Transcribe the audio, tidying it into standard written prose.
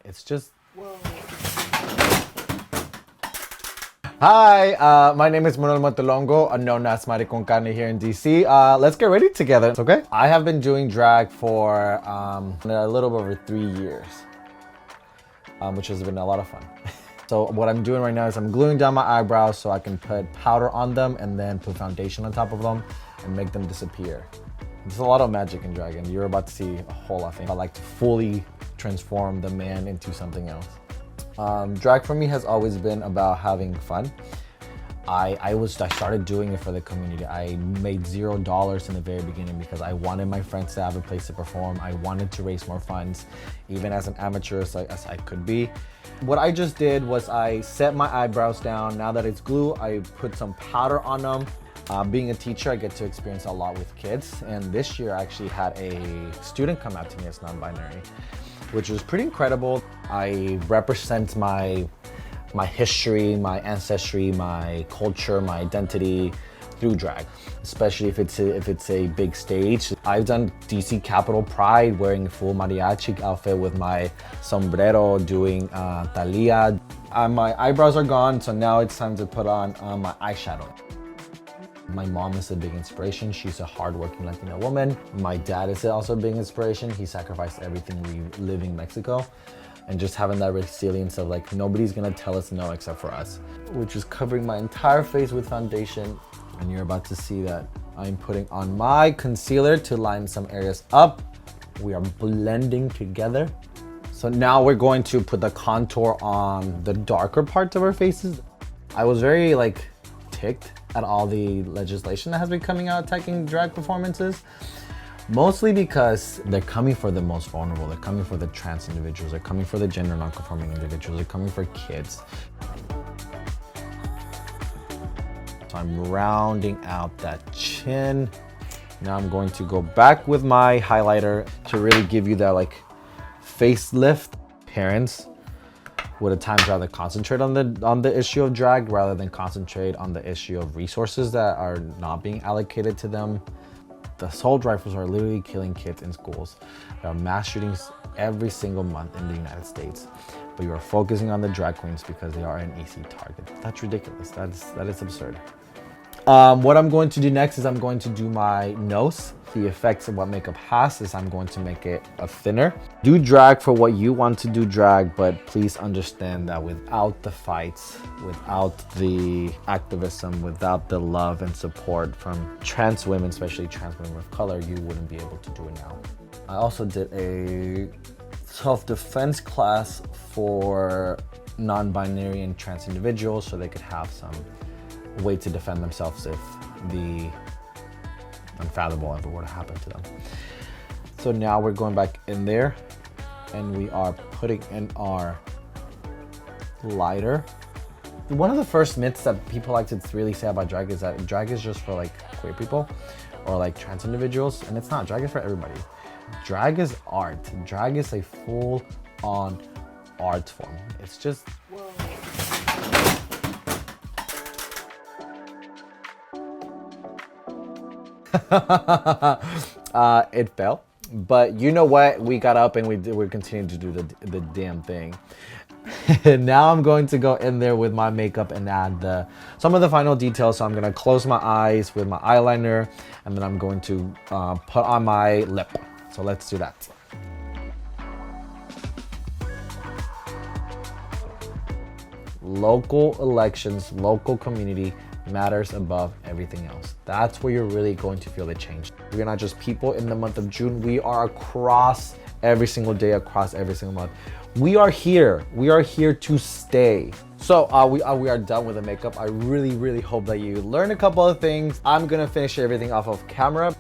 It's just... Hi, my name is Manuel Montelongo, known as Mari Con Carne here in DC. Let's get ready together, okay? I have been doing drag for a little over 3 years, which has been a lot of fun. So what I'm doing right now is I'm gluing down my eyebrows so I can put powder on them and then put foundation on top of them and make them disappear. There's a lot of magic in drag, and you're about to see a whole lot of things. I like to fully transform the man into something else. Drag for me has always been about having fun. I started doing it for the community. I made $0 in the very beginning because I wanted my friends to have a place to perform. I wanted to raise more funds, even as an amateur as I could be. What I just did was I set my eyebrows down. Now that it's glue, I put some powder on them. Being a teacher, I get to experience a lot with kids. And this year I actually had a student come out to me as non-binary, which was pretty incredible. I represent my history, my ancestry, my culture, my identity through drag, especially if it's a big stage. I've done DC Capitol Pride wearing a full mariachi outfit with my sombrero, doing Thalia. My eyebrows are gone, so now it's time to put on my eyeshadow. My mom is a big inspiration. She's a hardworking Latina woman. My dad is also a big inspiration. He sacrificed everything living in Mexico. And just having that resilience of like, nobody's gonna tell us no except for us. Which is covering my entire face with foundation. And you're about to see that I'm putting on my concealer to line some areas up. We are blending together. So now we're going to put the contour on the darker parts of our faces. I was very ticked at all the legislation that has been coming out attacking drag performances. Mostly because they're coming for the most vulnerable. They're coming for the trans individuals. They're coming for the gender non-conforming individuals. They're coming for kids. So I'm rounding out that chin. Now I'm going to go back with my highlighter to really give you that facelift. Parents would at times rather concentrate on the issue of drag rather than concentrate on the issue of resources that are not being allocated to them. The assault rifles are literally killing kids in schools. There are mass shootings every single month in the United States. But you are focusing on the drag queens because they are an easy target. That's ridiculous. That is absurd. What I'm going to do next is I'm going to do my nose. The effects of what makeup has is I'm going to make it a thinner. Do drag for what you want to do drag, but please understand that without the fights, without the activism, without the love and support from trans women, especially trans women of color, you wouldn't be able to do it now. I also did a self-defense class for non-binary and trans individuals so they could have some way to defend themselves if the unfathomable ever were to happen to them. So now we're going back in there and we are putting in our lighter. One of the first myths that people like to really say about drag is that drag is just for queer people or trans individuals, and it's not. Drag is for everybody. Drag is art. Drag is a full-on art form. It's just... It fell, but you know what? We got up and we continued to do the damn thing. Now I'm going to go in there with my makeup and add some of the final details. So I'm going to close my eyes with my eyeliner, and then I'm going to put on my lip. So let's do that. Local elections, local community matters above everything else. That's where you're really going to feel the change. We're not just people in the month of June. We are across every single day, across every single month. We are here. We are here to stay. So we are done with the makeup. I really hope that you learned a couple of things. I'm gonna finish everything off of camera.